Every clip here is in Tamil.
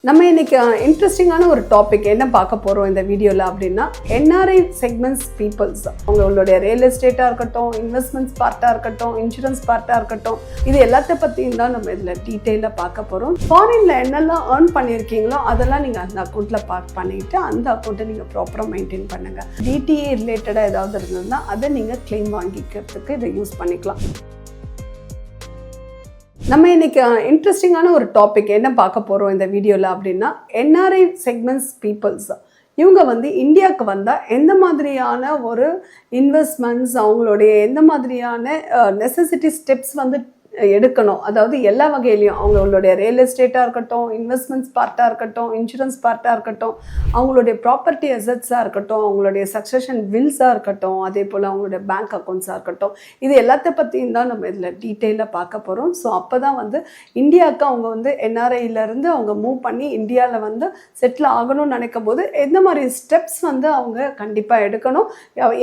நம்ம இன்னைக்கு இன்ட்ரெஸ்டிங்கான ஒரு டாபிக் என்ன பார்க்க போகிறோம் இந்த வீடியோவில் அப்படின்னா என்ஆர்ஐ செக்மெண்ட்ஸ் பீப்புள்ஸ் அவங்களுடைய ரியல் எஸ்டேட்டாக இருக்கட்டும், இன்வெஸ்ட்மெண்ட்ஸ் பார்ட்டாக இருக்கட்டும், இன்சூரன்ஸ் பார்ட்டாக இருக்கட்டும், இது எல்லாத்த பற்றியும் தான் நம்ம இதில் டீட்டெயிலாக பார்க்க போகிறோம். ஃபாரினில் என்னெல்லாம் ஏர்ன் பண்ணியிருக்கீங்களோ அதெல்லாம் நீங்கள் அந்த அக்கௌண்ட்டில் பார்க் பண்ணிவிட்டு அந்த அக்கௌண்ட்டை நீங்கள் ப்ராப்பராக மெயின்டைன் பண்ணுங்கள். டிடிஏ ரிலேட்டடாக ஏதாவது இருந்ததுன்னா அதை நீங்கள் கிளைம் வாங்கிக்கிறதுக்கு இதை யூஸ் பண்ணிக்கலாம். நம்ம இன்னைக்கு இன்ட்ரெஸ்டிங்கான ஒரு டாபிக் என்ன பார்க்க போகிறோம் இந்த வீடியோவில் அப்படின்னா என்ஆர்ஐ செக்மெண்ட்ஸ் பீப்புள்ஸ் இவங்க இந்தியாவுக்கு வந்தால் எந்த மாதிரியான ஒரு இன்வெஸ்ட்மெண்ட்ஸ் அவங்களுடைய எந்த மாதிரியான நெசசிட்டி ஸ்டெப்ஸ் எடுக்கணும். அதாவது எல்லா வகையிலையும் அவங்களுடைய ரியல் எஸ்டேட்டாக இருக்கட்டும், இன்வெஸ்ட்மெண்ட்ஸ் பார்ட்டாக இருக்கட்டும், இன்சூரன்ஸ் பார்ட்டாக இருக்கட்டும், அவங்களுடைய ப்ராப்பர்ட்டி அசட்ஸாக இருக்கட்டும், அவங்களுடைய சக்ஸஷன் வில்ஸாக இருக்கட்டும், அதே போல் அவங்களுடைய பேங்க் அக்கௌண்ட்ஸாக இருக்கட்டும், இது எல்லாத்த பற்றியும் தான் நம்ம இதில் டீட்டெயிலாக பார்க்க போகிறோம். ஸோ அப்போ தான் இந்தியாவுக்கு அவங்க என்ஆர்ஐலேருந்து அவங்க மூவ் பண்ணி இந்தியாவில் செட்டில் ஆகணும்னு நினைக்கும் போது எந்த மாதிரி ஸ்டெப்ஸ் அவங்க கண்டிப்பாக எடுக்கணும்.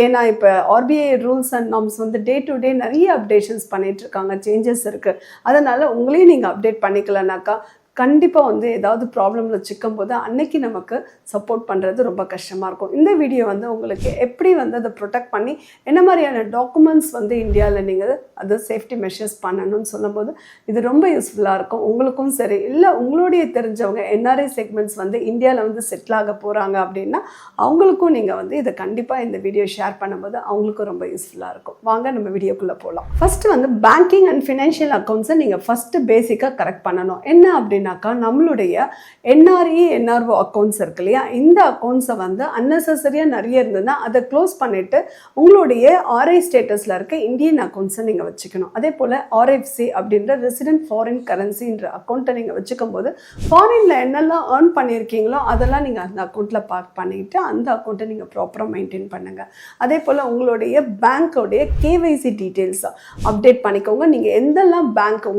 ஏன்னா இப்போ RBI rules and norms day to day நிறைய அப்டேஷன்ஸ் பண்ணிகிட்ருக்காங்க, சேஞ்சஸ் இருக்குது. அதனால் உங்களையும் நீங்கள் அப்டேட் பண்ணிக்கலனாக்கா கண்டிப்பாக ஏதாவது ப்ராப்ளமில் சிக்கும் போது அன்னைக்கு நமக்கு சப்போர்ட் பண்ணுறது ரொம்ப கஷ்டமாக இருக்கும். இந்த வீடியோ உங்களுக்கு எப்படி அதை ப்ரொடெக்ட் பண்ணி என்ன மாதிரியான டாக்குமெண்ட்ஸ் இந்தியாவில் நீங்கள் அது சேஃப்டி மெஷர்ஸ் பண்ணணும்னு சொல்லும்போது இது ரொம்ப யூஸ்ஃபுல்லாக இருக்கும். உங்களுக்கும் சரி, இல்லை உங்களுடைய தெரிஞ்சவங்க என்ஆர்ஐ செக்மெண்ட்ஸ் இந்தியாவில் செட்டில் ஆக போகிறாங்க அப்படின்னா அவங்களுக்கும் நீங்கள் இதை கண்டிப்பாக இந்த வீடியோ ஷேர் பண்ணும்போது அவங்களுக்கும் ரொம்ப யூஸ்ஃபுல்லாக இருக்கும். வாங்க நம்ம வீடியோக்குள்ளே போகலாம். ஃபஸ்ட்டு பேங்கிங் அண்ட் ஃபினான்ஷியல் அக்கௌண்ட்ஸை நீங்கள் ஃபஸ்ட்டு பேசிக்காக கரெக்ட் பண்ணணும். என்ன அப்படின்னா நம்மளுடைய என்ஆர்இ என்ஆர்ஓ அக்கௌண்ட்ஸ் இருக்கு இல்லையா, இந்த அக்கௌண்ட்ஸை அன்னெசரியாக நிறைய இருந்ததுன்னா அதை க்ளோஸ் பண்ணிவிட்டு உங்களுடைய ஆர்ஐ ஸ்டேட்டஸில் இருக்க இந்தியன் அக்கௌண்ட்ஸை நீங்கள் வச்சுக்கணும். அதே போல் ஆர்எஃப்சி அப்படின்ற ரெசிடென்ட் ஃபாரின் கரன்சின்ற அக்கௌண்ட்டை நீங்கள் வச்சுக்கும் போது ஃபாரினில் என்னெல்லாம் ஏர்ன் பண்ணியிருக்கீங்களோ அதெல்லாம் நீங்கள் அந்த அக்கௌண்ட்டில் பார்க் பண்ணிவிட்டு அந்த அக்கௌண்ட்டை நீங்கள் ப்ராப்பராக மெயின்டைன் பண்ணுங்கள். அதே போல் உங்களுடைய பேங்க்கோடைய கேவைசி டீட்டெயில்ஸ் அப்டேட் பண்ணிக்கோங்க. நீங்கள் எந்தெல்லாம் பேங்க்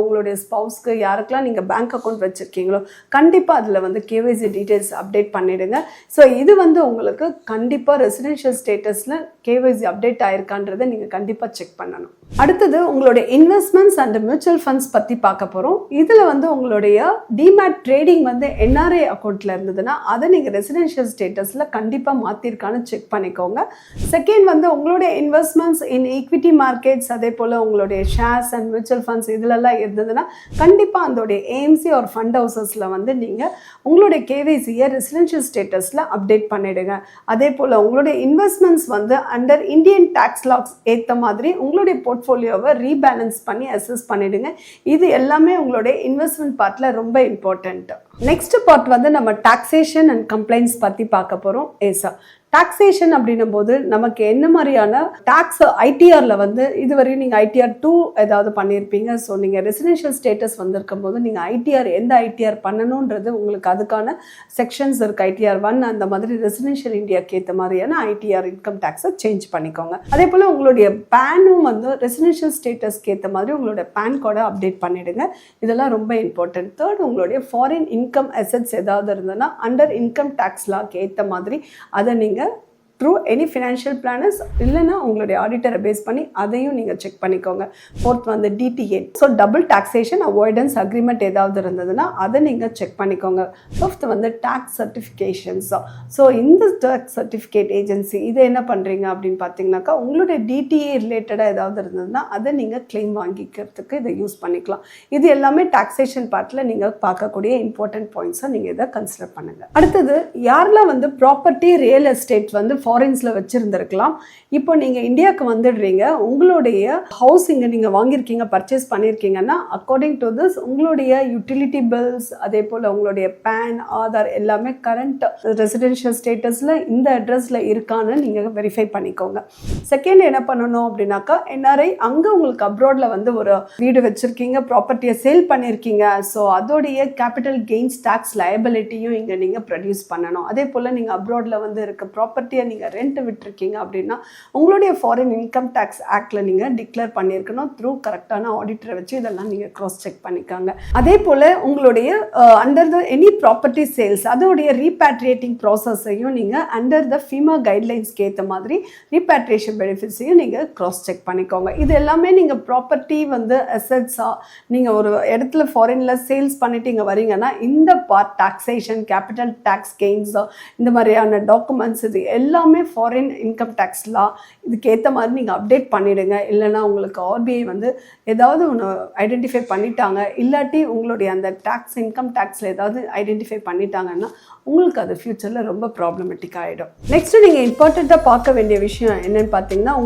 உங்களுடைய ஸ்பவுஸ்க்கு யாருக்கெல்லாம் நீங்கள் பேங்க் அக்கௌண்ட் வச்சுருக்கீங்களோ கண்டிப்பாக அதில் கேவைசி டீட்டெயில்ஸ் அப்டேட் பண்ணிவிடுங்க. ஸோ இது உங்களுக்கு கண்டிப்பாக ரெசிடென்ஷியல் ஸ்டேட்டஸில் கேவைசி அப்டேட் ஆயிருக்கான்றதை நீங்கள் கண்டிப்பாக செக் பண்ணணும். அடுத்தது உங்களுடைய இன்வெஸ்ட்மெண்ட்ஸ் அண்ட் மியூச்சுவல் ஃபண்ட்ஸ் பற்றி பார்க்க போகிறோம். இதில் உங்களுடைய டிமேட் ட்ரேடிங் என்ஆர்ஐ அக்கௌண்ட்டில் இருந்ததுன்னா அதை நீங்கள் ரெசிடென்ஷியல் ஸ்டேட்டஸில் கண்டிப்பாக மாற்றிருக்கான்னு செக் பண்ணிக்கோங்க. செகண்ட் உங்களுடைய இன்வெஸ்ட்மெண்ட்ஸ் இன் ஈக்விட்டி மார்க்கெட்ஸ், அதே போல் உங்களுடைய ஷேர்ஸ் அண்ட் மியூச்சுவல் ஃபண்ட்ஸ் இதிலெல்லாம் இருந்ததுன்னா கண்டிப்பாக அதோடைய ஏஎம்சி ஆர் ஃபண்ட் ஹவுசஸில் நீங்கள் உங்களுடைய கேவைசியை ரெசிடென்ஷியல் ஸ்டேட்டஸில் அப்டேட் பண்ணிவிடுங்க. அதே போல் உங்களுடைய investments under Indian tax laws ஏற்ற மாதிரி உங்களுடைய போர்ட்ஃபோலியோவை ரீபேலன்ஸ் பண்ணி அசஸ் பண்ணிவிடுங்க. இது எல்லாமே உங்களுடைய இன்வெஸ்ட்மெண்ட் பார்ட்டில் ரொம்ப இம்பார்ட்டண்ட். நெக்ஸ்ட் பார்ட் நம்ம டாக்ஸேஷன் அண்ட் கம்ப்ளைண்ட்ஸ் பற்றி பார்க்க போகிறோம். ஏசா டாக்ஸேஷன் அப்படின்னும் போது நமக்கு என்ன மாதிரியான டாக்ஸ் ஐடிஆரில் இதுவரையும் நீங்கள் ஐடிஆர் 2 ஏதாவது பண்ணியிருப்பீங்க. ஸோ நீங்கள் ரெசிடென்ஷியல் ஸ்டேட்டஸ் வந்திருக்கும் போது நீங்கள் ஐடிஆர் எந்த ஐடிஆர் பண்ணணுன்றது உங்களுக்கு அதுக்கான செக்ஷன்ஸ் இருக்குது. ஐடிஆர் 1 அந்த மாதிரி ரெசிடென்ஷியல் இந்தியாவுக்கு ஏற்ற மாதிரியான ஐடிஆர் இன்கம் டேக்ஸை சேஞ்ச் பண்ணிக்கோங்க. அதே போல் உங்களுடைய பேனும் ரெசிடென்ஷியல் ஸ்டேட்டஸ்க்கு ஏற்ற மாதிரி உங்களுடைய பேன் கோடை அப்டேட் பண்ணிவிடுங்க. இதெல்லாம் ரொம்ப இம்பார்ட்டன்ட். தேர்ட், உங்களுடைய ஃபாரின் இன்கம் அசெட்ஸ் ஏதாவது இருந்ததுன்னா அண்டர் இன்கம் டேக்ஸ் லாக்கு ஏற்ற மாதிரி அதை நீங்கள் த்ரூ எனி ஃபினான்ஷியல் பிளானர்ஸ் இல்லைன்னா உங்களுடைய ஆடிட்டரை பேஸ் பண்ணி அதையும் நீங்கள் செக் பண்ணிக்கோங்க. Fourth DTA, so double taxation avoidance agreement ஏதாவது இருந்ததுன்னா அதை நீங்கள் செக் பண்ணிக்கோங்க. Fifth tax certifications. ஸோ இந்த டேக்ஸ் சர்டிஃபிகேட் ஏஜென்சி இதை என்ன பண்ணுறீங்க அப்படின்னு பார்த்தீங்கன்னாக்கா உங்களுடைய டிடிஏ ரிலேட்டடாக ஏதாவது இருந்ததுன்னா அதை நீங்கள் கிளைம் வாங்கிக்கிறதுக்கு இதை யூஸ் பண்ணிக்கலாம். இது எல்லாமே டாக்ஸேஷன் பார்ட்டில் நீங்கள் பார்க்கக்கூடிய இம்பார்ட்டன்ட் பாயிண்ட்ஸை நீங்கள் இதை கன்சிடர் பண்ணுங்கள். அடுத்தது யாரெல்லாம் ப்ராப்பர்ட்டி ரியல் எஸ்டேட் ஃபாரின்ஸில் வச்சுருந்துருக்கலாம். இப்போ நீங்கள் இந்தியாவுக்கு வந்துடுறீங்க, உங்களுடைய ஹவுஸ் இங்கே நீங்கள் வாங்கியிருக்கீங்க, பர்ச்சேஸ் பண்ணியிருக்கீங்கன்னா அக்கார்டிங் டு திஸ் உங்களுடைய யூட்டிலிட்டி பில்ஸ், அதே போல் உங்களுடைய பேன், ஆதார் எல்லாமே கரண்ட் ரெசிடென்ஷியல் ஸ்டேட்டஸில் இந்த அட்ரஸில் இருக்கான்னு நீங்கள் வெரிஃபை பண்ணிக்கோங்க. செகண்ட் என்ன பண்ணணும் அப்படின்னாக்கா என்ஆர்ஐ அங்கே உங்களுக்கு அப்ராடில் ஒரு வீடு வச்சுருக்கீங்க, ப்ராப்பர்ட்டியை சேல் பண்ணியிருக்கீங்க. ஸோ அதோடைய கேபிட்டல் கெயின்ஸ் டேக்ஸ் லயபிலிட்டியும் இங்கே நீங்கள் ப்ரொடியூஸ் பண்ணணும். அதே போல் நீங்கள் அப்ராடில் இருக்க ப்ராப்பர்ட்டியை நீங்கள் நீங்கள் ரெண்ட் விட்டுருக்கீங்க அப்படின்னா உங்களுடைய ஃபாரின் இன்கம் டேக்ஸ் ஆக்டில் நீங்கள் டிக்ளேர் பண்ணியிருக்கணும். த்ரூ கரெக்டான ஆடிட்டரை வச்சு இதெல்லாம் நீங்கள் க்ராஸ் செக் பண்ணிக்காங்க. அதே போல் உங்களுடைய under the any property sales அதோடைய ரீபேட்ரியேட்டிங் ப்ராசஸையும் நீங்கள் அண்டர் த FEMA கைட்லைன்ஸ்க்கு ஏற்ற மாதிரி ரீபேட்ரியேஷன் பெனிஃபிட்ஸையும் நீங்கள் க்ராஸ் செக் பண்ணிக்கோங்க. இது எல்லாமே நீங்கள் ப்ராப்பர்ட்டி வந்து அசட்ஸாக நீங்கள் ஒரு இடத்துல ஃபாரினில் சேல்ஸ் பண்ணிட்டு இங்கே வரீங்கன்னா இந்த part taxation, capital tax gains, இந்த மாதிரியான டாக்குமெண்ட்ஸ் இது எல்லாமே ஃபாரின் இன்கம் டேக்ஸ் லா இதுக்கு ஏற்ற மாதிரி நீங்கள் அப்டேட் பண்ணிவிடுங்க. இல்லைனா உங்களுக்கு RBI வந்து ஏதாவது ஒன்று ஐடென்டிஃபை பண்ணிட்டாங்க, இல்லாட்டி உங்களுடைய அந்த டேக்ஸ் இன்கம் டேக்ஸில் ஏதாவது ஐடென்டிஃபை பண்ணிட்டாங்கன்னா உங்களுக்கு அது ஃப்யூச்சரில் ரொம்ப ப்ராப்ளமேட்டிக் ஆகிடும். நெக்ஸ்ட்டு நீங்கள் இம்பார்ட்டண்ட்டாக பார்க்க வேண்டிய விஷயம் என்னென்னு பார்த்தீங்கன்னா